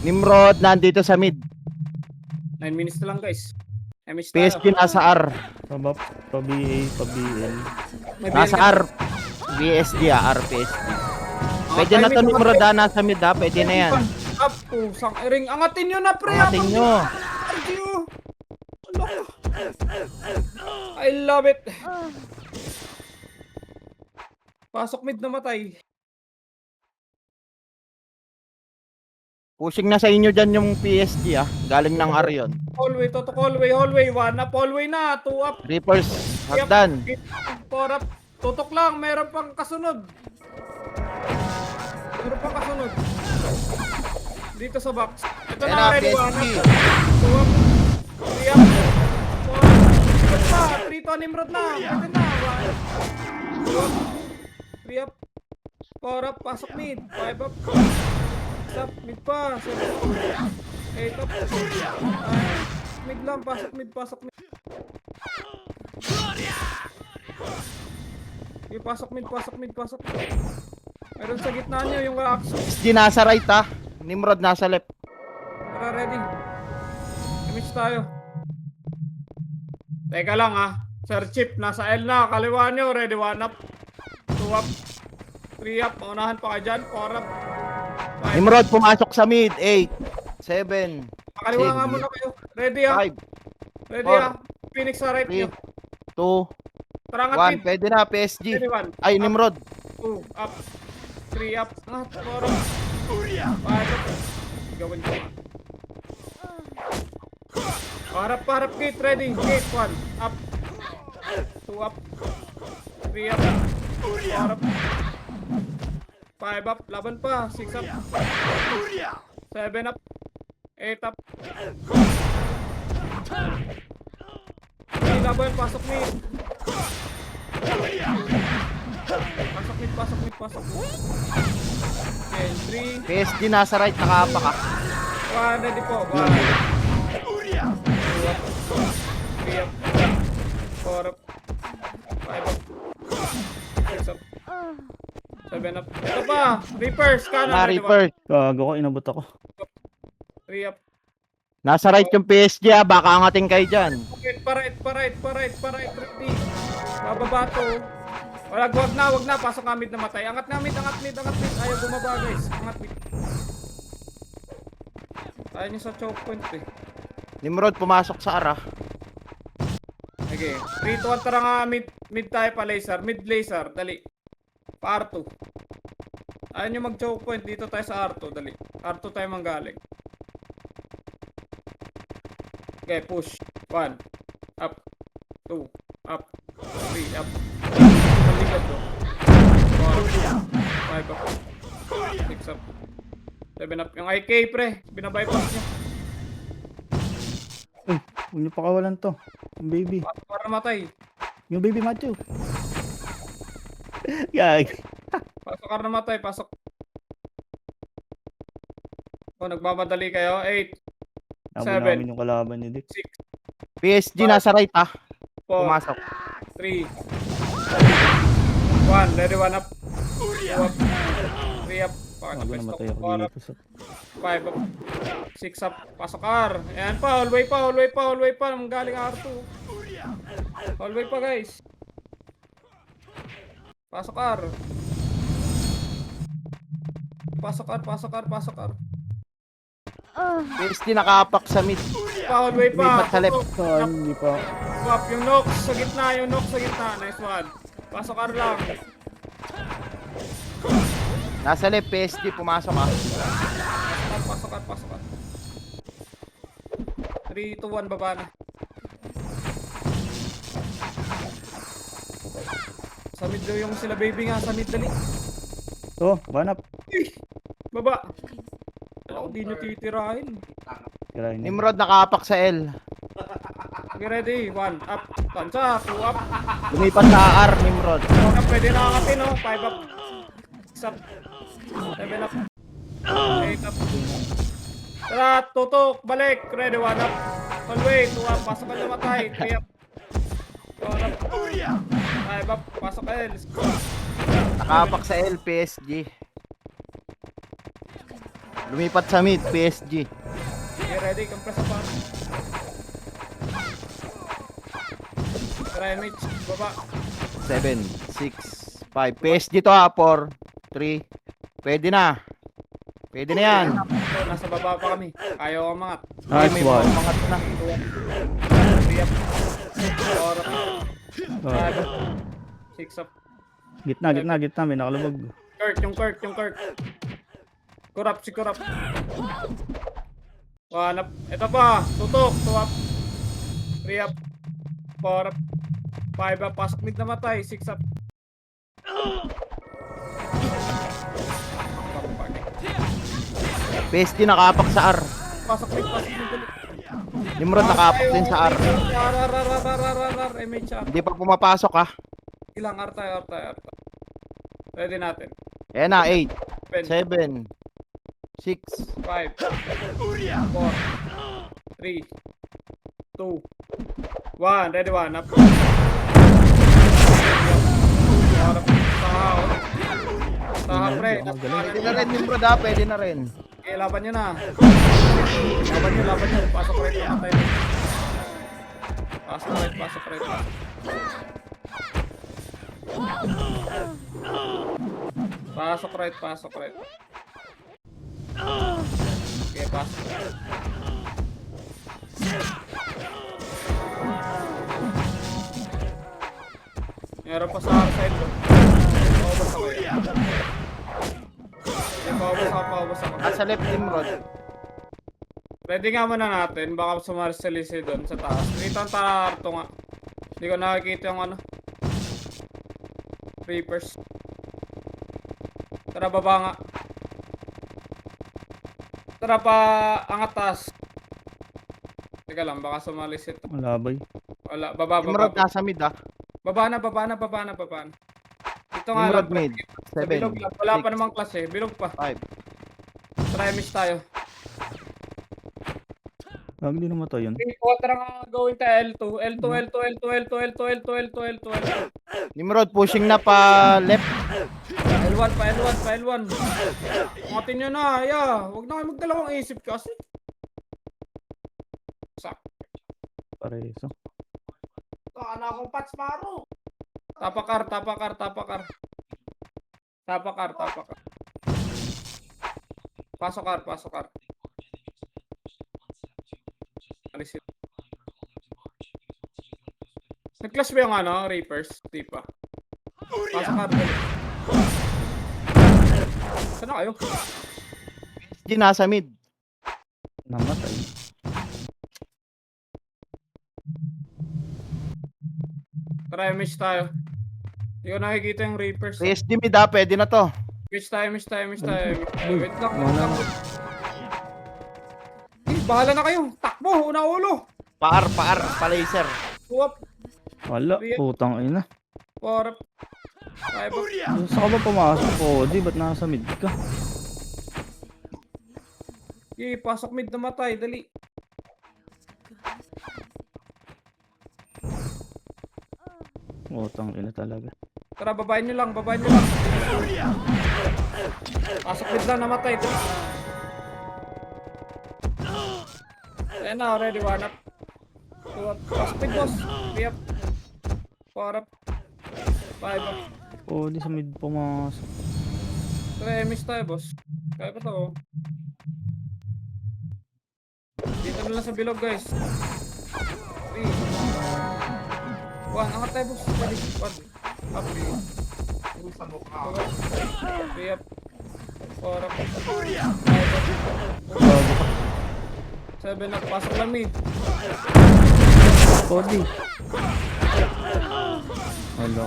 Nimrod nandito sa mid. 9 minutes na lang, guys. MS tayo. PSG nasa R. Pa BA, pa BL. May Nasa BL R. BSD ah, R PSG. Pwede na to timing Nimrod ah, nasa mid ah. Pwede na yan. Up to sang ring. Angatin nyo na, pre. Angatin nyo. I love it. Pasok mid na matay. Pushing na sa inyo dyan yung PSG ah. Galing ng R yun. Hallway, totok hallway. 1 up, hallway na. 2 up. Reapers, hagdan. 4 up. Tutok lang, meron pang kasunod. Dito sa box. Ito Ayan na, na, ready. 1 PSG. up. 2 up. 3 up. 4 up. 3 to Nimrod na. Pwede na. 2 up. 3 up. 4 up. Pasok mid. 5 up. 6 up. Mid pa. 7 up. 8 up. Mid lang. Pasok mid. Okay, pasok mid. Meron sa gitna nyo yung action. PSG nasa right ah. Nimrod nasa left. Tara, ready. Image tayo. Teka lang Sir Chip, nasa L na. Kaliwa nyo. Ready, 1 up. 2 up. 3 up. Maunahan pa ka dyan. 4 up. 5 up. Nimrod pumasok sa mid. 8, 7, Kaliwa nga muna kayo. Ready 5, Ready 4, Phoenix sa right 3, nyo. 2, Tara, 1. angat mid. Pwede na PSG. Ready, 1. Ay, Nimrod. 2 up. 3 up. 4 up. 5 up. Gawin ko Harap gate. Ready. Gate 1 up. 2 up. 3 up. 4 up. 5 up. Laban pa. 6 up. 7 up. 8 up. Okay, laban. Pasok mid. Pasok mid. Okay, 3. PSG nasa right, nakapak ah. 1, ready po. 1. 2 up. 3 up. 4 up. 5 up. 6 up. 7 up. Ito pa. Reapers. Kanan. Na ready po. Reapers. Gago ko, inabot ako. 3 up. Nasa right yung PSG ah. Baka angatin kayo dyan. Okay, pa-right. Ready. Bababa to. Wag na. Pasok nga mid na matay. Angat mid. Ayaw bumaba, guys. Angat mid. Ayaw nyo sa choke point eh. Nimrod pumasok sa R ah. Okay. 3 to 1. Tara nga mid tayo pa laser. Mid laser. Dali. Pa R2. Ayaw nyo mag-choke point. Dito tayo sa R2. Dali. R2 tayo manggaling. Okay, push. 1, 2, up, 3, up. Paligad to. 4, 5 up. 6 up. 7 up. Yung IK pre, binabypass niya. Uy, huwag niyo pakawalan to. Yung baby. Para matay. Yung baby Matthew. Gag. Pasok ka na matay, pasok. O, nagmamadali kayo. 8, Nabo 7, namin yung kalaban ni Dick. 6, PSG nasa right ah. 4, Pumasok. 3, 1, ready, 1 up. 2 up. 3 up. Bago namatay ako 4 up. dito sa... 5 up. 6 up. Pasok R. Ayan pa. Hallway pa. Hallway pa. Hallway pa. Galing R2. Hallway pa guys. Pasok R. Pasok R. Pasok R. Pasok R. PSG nakapak sa mid. Pa. Hallway pa. Lumipat sa left. Tutok. Saan? Hindi pa. Swap. Yung Nox sa gitna. Yung Nox sa gitna. Nice one. Pasok R lang. Nasa left, PSG, pumasok ah. Pasok R. Pasok R. 3, 2, 1. Baba na. Sa mid daw yung sila baby nga. Sa mid dali. To, banap. Baba. Alam ko, di nyo titirahin. Kirain niya. Nimrod nakapak sa L. Okay, ready. 1 up. Tansa. 2 up. Lumipat sa R, Nimrod. 4 up. Pwede na angatin, no? 5 up. 6 up. 7 up. 8 up. Tara, tutok. Balik. Ready. 1 up. Hallway. 2 up. Pasok ka na matay. 3 up. 4 up. 5 up. Pasok ka, L. Nakapak sa L, PSG. Lumipat sa mid, PSG. Okay, ready. Compress up. Tara, MH. Baba. 7, 6, 5. PSG to ha, 4, 3. Pwede na. Pwede na yan. So, nasa baba pa kami. Kaya ko mangat. Ay, Nice may one. mga mangat na. 3 up. 4 up. 5 up. 6 up. Gitna, gitna, gitna. May nakalubog. Kurt, yung Kurt, yung Kurt. Kurap, si Kurap. 1 up. Ito pa, tutok, 2 up. 3 up. 4 up. 5 up, pasok mid na matay. 6 up. PSG nakapak sa R. Pasok mid, dali. Nimrod nakapak din sa R. MHR. Hindi pa pumapasok ha. Ilang R tayo. Pwede natin. Ayan na, 8, 7, 7, 6. 5, 4, 3, 2, 1. Ready, 1 up. Taha, pre. Pwede na rin, Nimrod ha. Pwede na rin. Okay, laban nyo na. Laban nyo. Pasok right na tayo. Pasok right. Pasok right. Okay, pasok. Meron pa sa side ko. Paubos ako yun. Paubos ako. Nasa left, Nimrod. Pwede nga muna natin. Baka sumari sa lisi doon sa taas. Dito ang tarto nga. Hindi ko nakikita yung ano. Reapers. Tara, baba nga. Tara pa, angat taas. Teka lang, baka sumalis ito. Malabay. Wala, baba. Nimrod nasa mid ha. Baba na. Ito nga Nimrod lang. mid. Sa 7, bilog lang. Wala pa 6, namang class eh. Bilog pa. 5. Try miss tayo. Gag, di namatay yun. Okay, tara nga gawin tayo L2. L2. Nimrod pushing na pa left. L1 pa L1. Angatin nyo na, huwag na kayo magdalawang isip kasi. Sak. Pareso. Saka na akong patch paro. Tapakar. Pasok kar. Alisin. Nag-clash ba yung ano, Reapers? Di pa. Pasok kar. Saan na kayo? PSG nasa mid. Namatay. Try miss tayo. Hindi ko nakikita yung Reapers. PSG mid ah, pwede na to. Miss tayo. Wait lang. Wala. Bahala na kayo. Takbo, una ulo. Paar, pa-laser. Swap, Wala, putang ina. para. Five up. Saan ka ba pumasok po? Di, ba't nasa mid ka? Yee, pasok mid na matay, dali. Putang ina talaga. Tara, babayin nyo lang. Pasok mid lang, namatay, dali. Ayan na, already, 1 up. 2 up. Pasok mid, boss. 3 up. 4 up. 5 up. Oh, di sa mid pumasok. Tara, miss tayo, boss. Kaya pa to. Dito na lang sa bilog, guys. 3. 1. Angat tayo, boss. Dali. 1. Up. 3. 3 up. 4 up. 5 up. Bago ka. 7 up. Pasok lang mid. Cody. Wala.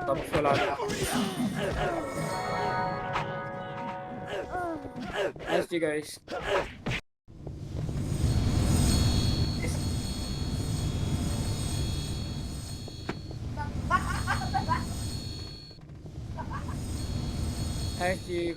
Tapos wala na. SG, guys. SG.